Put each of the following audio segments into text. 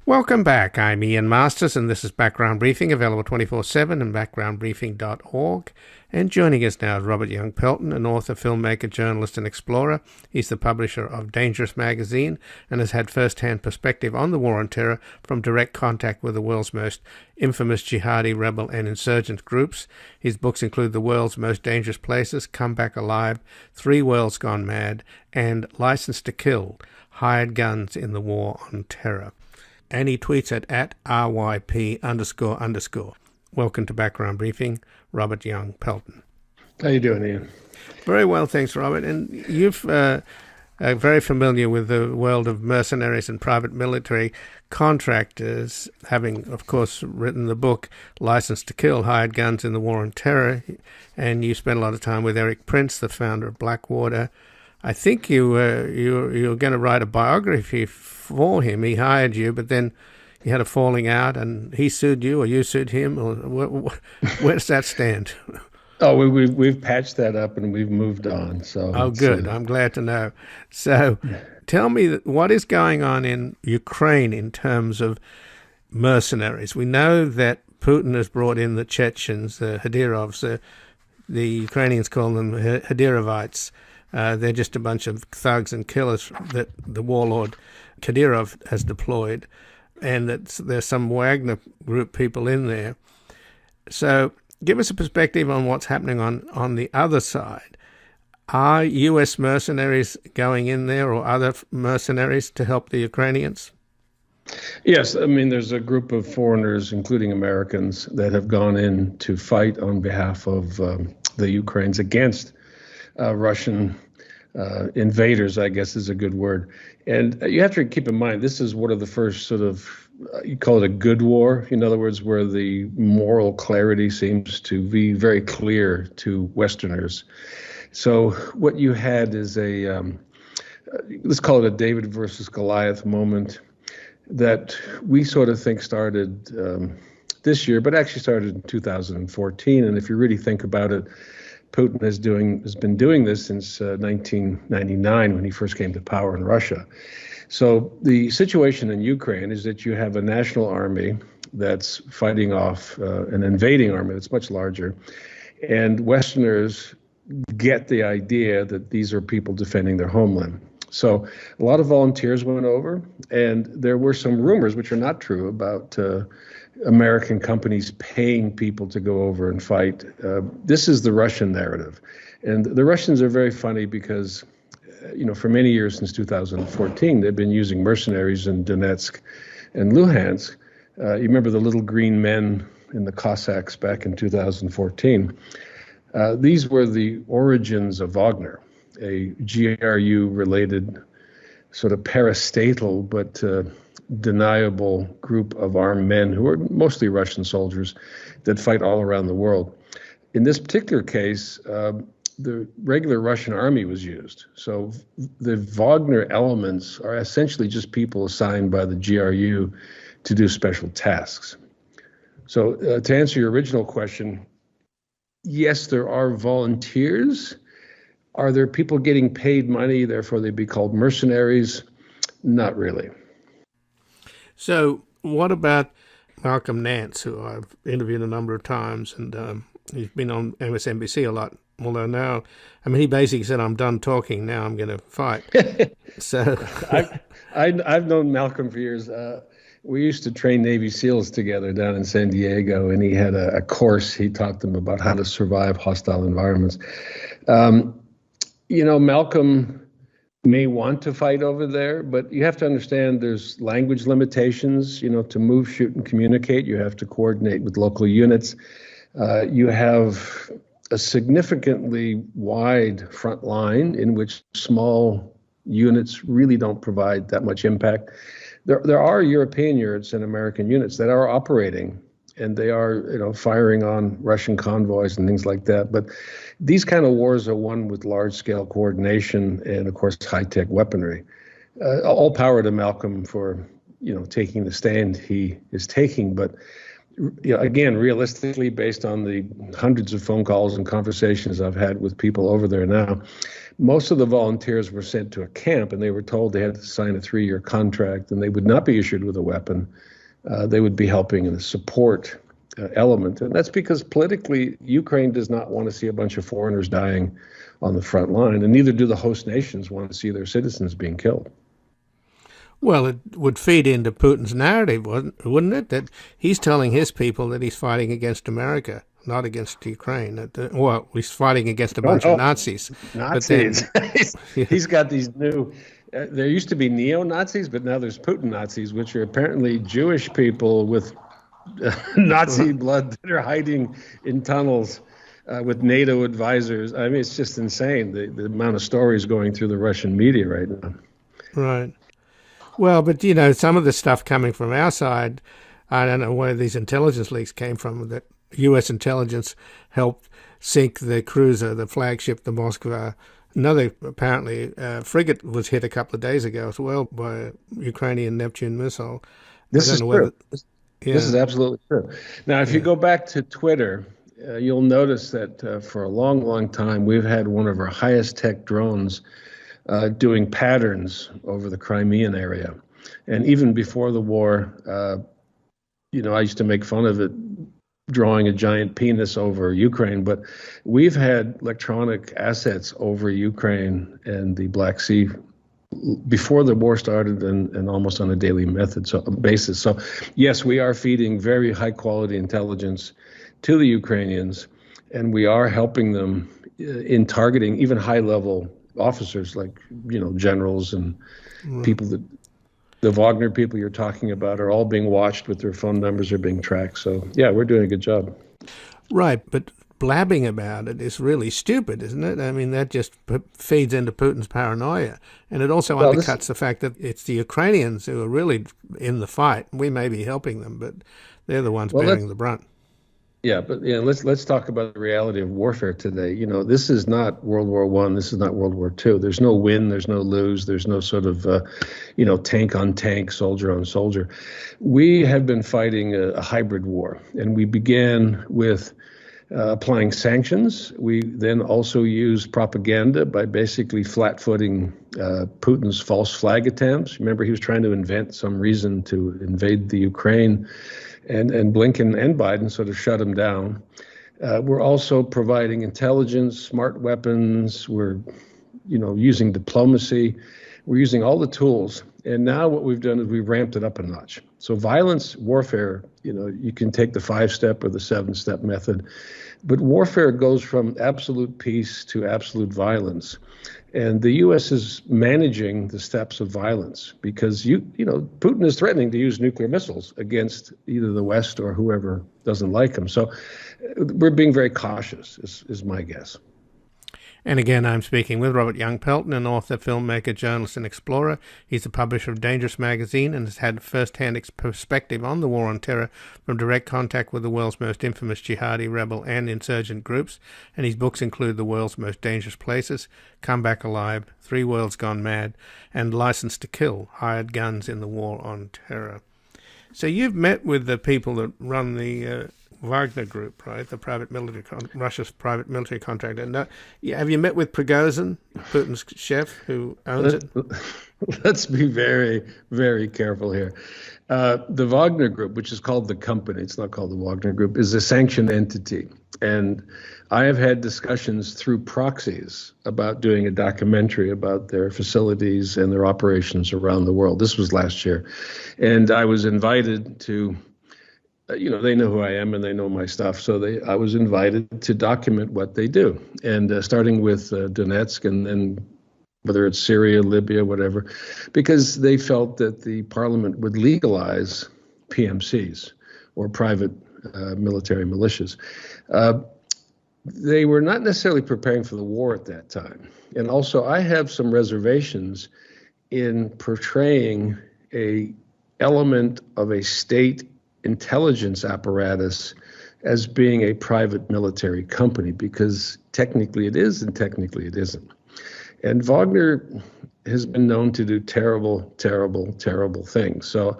Welcome back. I'm Ian Masters, and this is Background Briefing, available 24/7 on backgroundbriefing.org. And joining us now is Robert Young Pelton, an author, filmmaker, journalist, and explorer. He's the publisher of Dangerous Magazine and has had first-hand perspective on the war on terror from direct contact with the world's most infamous jihadi, rebel, and insurgent groups. His books include The World's Most Dangerous Places, Come Back Alive, Three Worlds Gone Mad, and License to Kill, Hired Guns in the War on Terror. And he tweets at RYP__. Welcome to Background Briefing, Robert Young Pelton. How you doing, Ian? Very well, thanks, Robert. And you've are very familiar with the world of mercenaries and private military contractors, having, of course, written the book License to Kill, Hired Guns in the War on Terror. And you spent a lot of time with Eric Prince, the founder of Blackwater. I think you're going to write a biography for him. He hired you, but then you had a falling out, and he sued you, or you sued him, or where does that stand? Oh, we've patched that up, and we've moved on. So good. I'm glad to know. So, tell me what is going on in Ukraine in terms of mercenaries. We know that Putin has brought in the Chechens, the Hadyrovs. The Ukrainians call them Hadyrovites. They're just a bunch of thugs and killers that the warlord Kadyrov has deployed, and that there's some Wagner group people in there. So give us a perspective on what's happening on the other side. Are U.S. mercenaries going in there, or other mercenaries, to help the Ukrainians? Yes, I mean, there's a group of foreigners, including Americans, that have gone in to fight on behalf of the Ukrainians against Russian invaders, I guess is a good word. And you have to keep in mind, this is one of the first sort of, you call it a good war, in other words, where the moral clarity seems to be very clear to Westerners. So what you had is let's call it a David versus Goliath moment that we sort of think started this year, but actually started in 2014. And if you really think about it, Putin has been doing this since 1999 when he first came to power in Russia. So the situation in Ukraine is that you have a national army that's fighting off an invading army that's much larger, and Westerners get the idea that these are people defending their homeland. So a lot of volunteers went over, and there were some rumors, which are not true, about American companies paying people to go over and fight. This is the Russian narrative. And the Russians are very funny because, for many years since 2014, they've been using mercenaries in Donetsk and Luhansk. You remember the little green men in the Cossacks back in 2014. These were the origins of Wagner, a GRU-related sort of parastatal but deniable group of armed men who are mostly Russian soldiers that fight all around the world. In this particular case, the regular Russian army was used. So the Wagner elements are essentially just people assigned by the GRU to do special tasks. So to answer your original question, yes, there are volunteers. Are there people getting paid money, therefore they'd be called mercenaries? Not really. So what about Malcolm Nance, who I've interviewed a number of times, and he's been on MSNBC a lot, although now, he basically said, I'm done talking, now I'm going to fight. So I've known Malcolm for years. We used to train Navy SEALs together down in San Diego, and he had a course. He taught them about how to survive hostile environments. Malcolm may want to fight over there, but you have to understand there's language limitations. To move, shoot, and communicate, you have to coordinate with local units. You have a significantly wide front line in which small units really don't provide that much impact. There are European units and American units that are operating, and they are, firing on Russian convoys and things like that. But these kind of wars are won with large-scale coordination and, of course, high-tech weaponry. All power to Malcolm for, taking the stand he is taking. But, again, realistically, based on the hundreds of phone calls and conversations I've had with people over there now, Most of the volunteers were sent to a camp, and they were told they had to sign a 3-year contract, and they would not be issued with a weapon. They would be helping in a support element. And that's because politically, Ukraine does not want to see a bunch of foreigners dying on the front line, and neither do the host nations want to see their citizens being killed. Well, it would feed into Putin's narrative, wouldn't it? That he's telling his people that he's fighting against America, not against Ukraine. Well, he's fighting against a bunch of Nazis. Nazis. But then, he's got these new. There used to be neo-Nazis, but now there's Putin Nazis, which are apparently Jewish people with Nazi blood that are hiding in tunnels with NATO advisors. I mean, it's just insane, the amount of stories going through the Russian media right now. Right. Well, but, some of the stuff coming from our side, I don't know where these intelligence leaks came from, that U.S. intelligence helped sink the cruiser, the flagship, the Moskva. Another, apparently, frigate was hit a couple of days ago as well by a Ukrainian Neptune missile. This is true. This is absolutely true. Now, if you go back to Twitter, you'll notice that for a long, long time, we've had one of our highest tech drones doing patterns over the Crimean area. And even before the war, I used to make fun of it, drawing a giant penis over Ukraine, but we've had electronic assets over Ukraine and the Black Sea before the war started and almost on a daily basis. So yes, we are feeding very high quality intelligence to the Ukrainians, and we are helping them in targeting even high level officers like, generals and people that the Wagner people you're talking about are all being watched with their phone numbers are being tracked. So yeah, we're doing a good job. Right. But blabbing about it is really stupid, isn't it? I mean, that just feeds into Putin's paranoia. And it also undercuts the fact that it's the Ukrainians who are really in the fight. We may be helping them, but they're the ones bearing the brunt. Yeah, but let's talk about the reality of warfare today. This is not World War I. This is not World War II. There's no win. There's no lose. There's no sort of, tank on tank, soldier on soldier. We have been fighting a hybrid war, and we began with applying sanctions. We then also used propaganda by basically flat-footing Putin's false flag attempts. Remember, he was trying to invent some reason to invade the Ukraine. And Blinken and Biden sort of shut him down. We're also providing intelligence, smart weapons. We're, using diplomacy. We're using all the tools. And now what we've done is we've ramped it up a notch. So violence, warfare, you can take the 5-step or the 7-step method. But warfare goes from absolute peace to absolute violence. And the U.S. is managing the steps of violence because, Putin is threatening to use nuclear missiles against either the West or whoever doesn't like him. So we're being very cautious, is my guess. And again, I'm speaking with Robert Young Pelton, an author, filmmaker, journalist, and explorer. He's the publisher of Dangerous Magazine and has had first-hand perspective on the war on terror from direct contact with the world's most infamous jihadi, rebel, and insurgent groups. And his books include The World's Most Dangerous Places, Come Back Alive, 3 Worlds Gone Mad, and License to Kill, Hired Guns in the War on Terror. So you've met with the people that run the Wagner Group, right? The private military, Russia's private military contractor. No, have you met with Prigozhin, Putin's chef, who owns it? Let's be very, very careful here. The Wagner Group, which is called the company, it's not called the Wagner Group, is a sanctioned entity. And I have had discussions through proxies about doing a documentary about their facilities and their operations around the world. This was last year. And I was invited to they know who I am and they know my stuff. So I was invited to document what they do. And starting with Donetsk and then whether it's Syria, Libya, whatever, because they felt that the parliament would legalize PMCs or private military militias. They were not necessarily preparing for the war at that time. And also I have some reservations in portraying a element of a state intelligence apparatus as being a private military company, because technically it is and technically it isn't. And Wagner has been known to do terrible, terrible, terrible things. So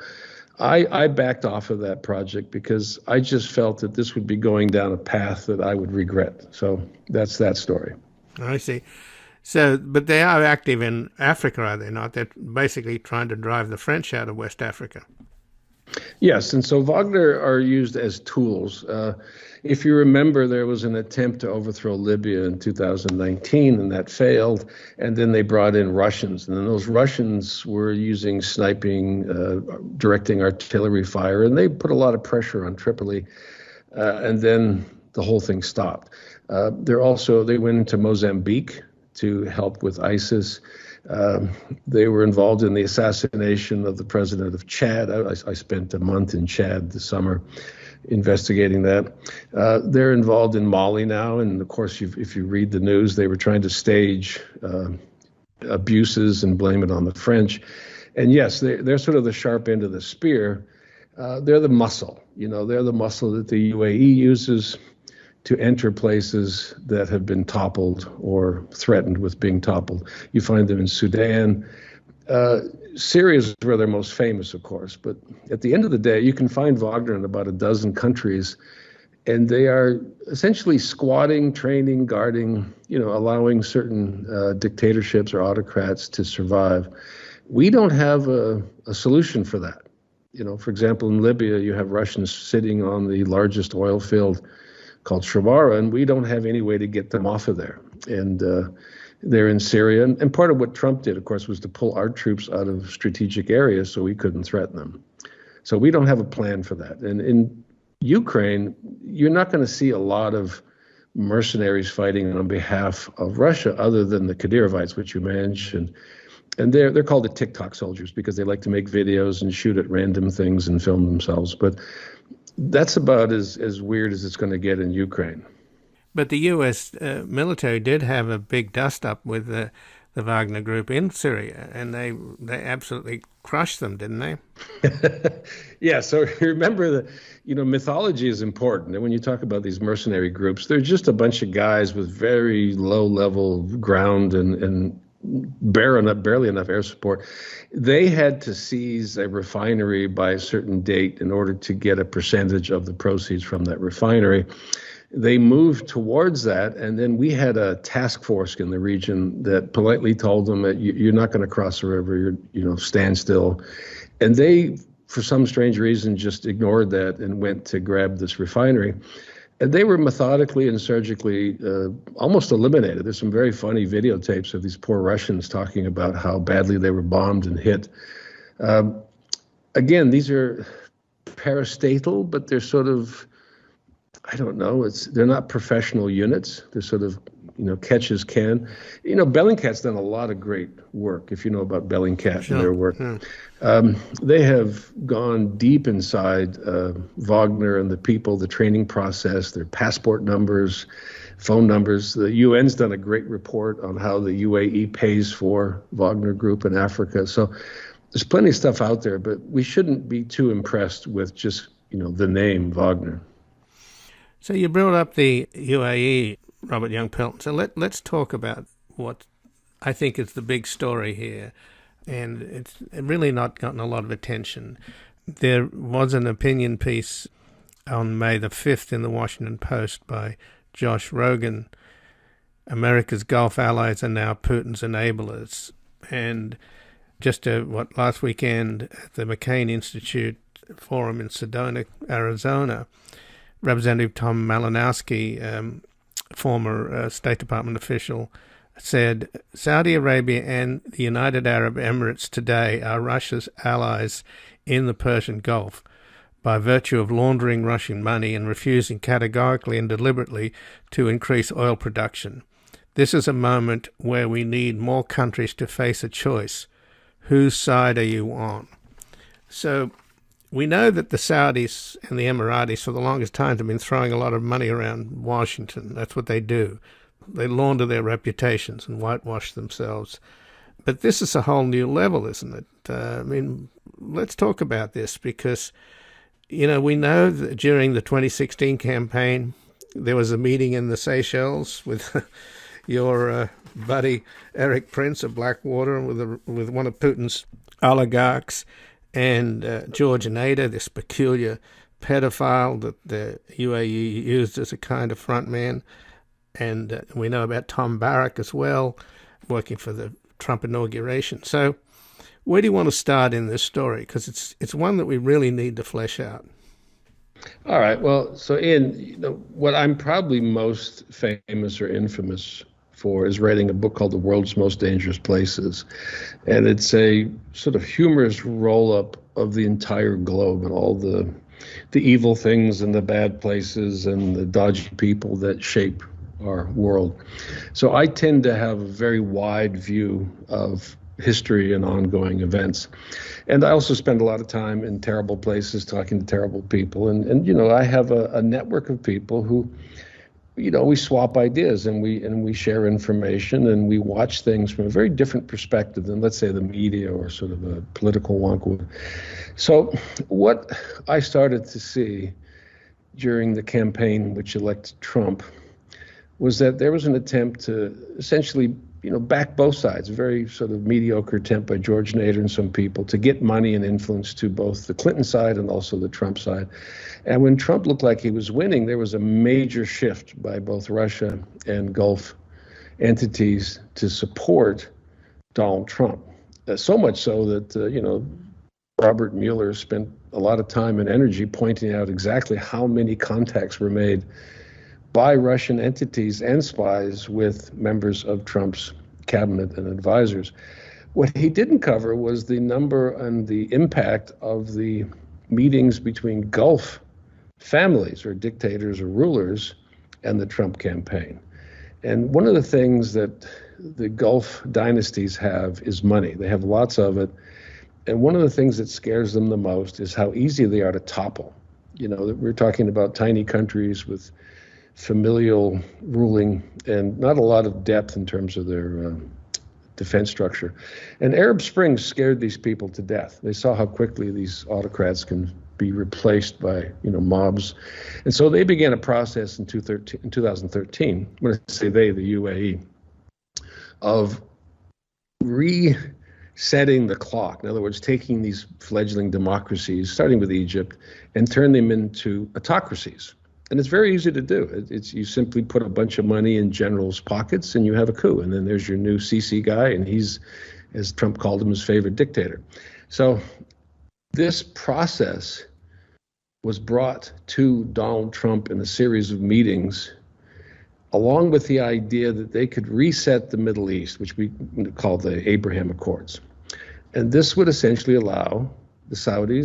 I backed off of that project because I just felt that this would be going down a path that I would regret. So that's that story. I see. So, but they are active in Africa, are they not? They're basically trying to drive the French out of West Africa. Yes, and so Wagner are used as tools. If you remember, there was an attempt to overthrow Libya in 2019, and that failed. And then they brought in Russians, and then those Russians were using sniping, directing artillery fire, and they put a lot of pressure on Tripoli. And then the whole thing stopped. They went into Mozambique to help with ISIS. They were involved in the assassination of the president of Chad. I spent a month in Chad this summer investigating that. They're involved in Mali now, and of course, if you read the news, they were trying to stage abuses and blame it on the French. And yes, they're sort of the sharp end of the spear. They're the muscle. They're the muscle that the UAE uses to enter places that have been toppled or threatened with being toppled. You find them in Sudan. Syria is where they're most famous, of course. But at the end of the day, you can find Wagner in about a dozen countries, and they are essentially squatting, training, guarding, allowing certain dictatorships or autocrats to survive. We don't have a solution for that. For example, in Libya, you have Russians sitting on the largest oil field called Shabara, and we don't have any way to get them off of there. And they're in Syria. And part of what Trump did, of course, was to pull our troops out of strategic areas so we couldn't threaten them. So we don't have a plan for that. And in Ukraine, you're not going to see a lot of mercenaries fighting on behalf of Russia other than the Kadyrovites, which you mentioned. And they're called the TikTok soldiers because they like to make videos and shoot at random things and film themselves. But that's about as weird as it's going to get in Ukraine. But the U.S. Military did have a big dust-up with the Wagner group in Syria, and they absolutely crushed them, didn't they? Yeah, so remember that, mythology is important. And when you talk about these mercenary groups, they're just a bunch of guys with very low-level ground and barely enough air support. They had to seize a refinery by a certain date in order to get a percentage of the proceeds from that refinery. They moved towards that, and then we had a task force in the region that politely told them that you're not going to cross the river, stand still. And they, for some strange reason, just ignored that and went to grab this refinery. And they were methodically and surgically almost eliminated. There's some very funny videotapes of these poor Russians talking about how badly they were bombed and hit. Again, these are parastatal, but they're sort of, I don't know, they're not professional units. They're sort of, catch as can. Bellingcat's done a lot of great work, if you know about Bellingcat Sure. and their work. Yeah. They have gone deep inside Wagner and the people, the training process, their passport numbers, phone numbers. The UN's done a great report on how the UAE pays for Wagner Group in Africa. So there's plenty of stuff out there, but we shouldn't be too impressed with just, the name Wagner. So you brought up the UAE, Robert Young-Pelton. So let's talk about what I think is the big story here, and it's really not gotten a lot of attention. There was an opinion piece on May the 5th in the Washington Post by Josh Rogan. America's Gulf allies are now Putin's enablers. And just last weekend at the McCain Institute Forum in Sedona, Arizona, Representative Tom Malinowski, former State Department official, said, Saudi Arabia and the United Arab Emirates today are Russia's allies in the Persian Gulf by virtue of laundering Russian money and refusing categorically and deliberately to increase oil production. This is a moment where we need more countries to face a choice. Whose side are you on? So we know that the Saudis and the Emiratis for the longest time have been throwing a lot of money around Washington. That's what they do. They launder their reputations and whitewash themselves. But this is a whole new level, isn't it? Let's talk about this because, we know that during the 2016 campaign, there was a meeting in the Seychelles with your buddy Eric Prince of Blackwater with one of Putin's oligarchs, and George Nader, this peculiar pedophile that the UAE used as a kind of front man. And we know about Tom Barrack as well. working for the Trump inauguration. So where do you want to start in this story? Because it's one that we really need to flesh out. All right. Well, so Ian, what I'm probably most famous or infamous for is writing a book called The World's Most Dangerous Places. And it's a sort of humorous roll-up of the entire globe and all the evil things and the bad places and the dodgy people that shape our world. So I tend to have a very wide view of history and ongoing events. And I also spend a lot of time in terrible places talking to terrible people. And I have a network of people who, we swap ideas and we share information and we watch things from a very different perspective than, let's say, the media or sort of a political wonk would. So what I started to see during the campaign which elected Trump was that there was an attempt to essentially, back both sides, a very sort of mediocre attempt by George Nader and some people to get money and influence to both the Clinton side and also the Trump side. And when Trump looked like he was winning, there was a major shift by both Russia and Gulf entities to support Donald Trump. So much so that, Robert Mueller spent a lot of time and energy pointing out exactly how many contacts were made by Russian entities and spies with members of Trump's cabinet and advisors. What he didn't cover was the number and the impact of the meetings between Gulf families or dictators or rulers and the Trump campaign. And one of the things that the Gulf dynasties have is money. They have lots of it. And one of the things that scares them the most is how easy they are to topple. We're talking about tiny countries with familial ruling and not a lot of depth in terms of their defense structure. And Arab Spring scared these people to death. They saw how quickly these autocrats can be replaced by, mobs. And so they began a process in 2013, when I say they, the UAE, of resetting the clock. In other words, taking these fledgling democracies, starting with Egypt, and turn them into autocracies. And it's very easy to do. You simply put a bunch of money in generals' pockets and you have a coup. And then there's your new Sisi guy, and he's, as Trump called him, his favorite dictator. So this process was brought to Donald Trump in a series of meetings, along with the idea that they could reset the Middle East, which we call the Abraham Accords. And this would essentially allow the Saudis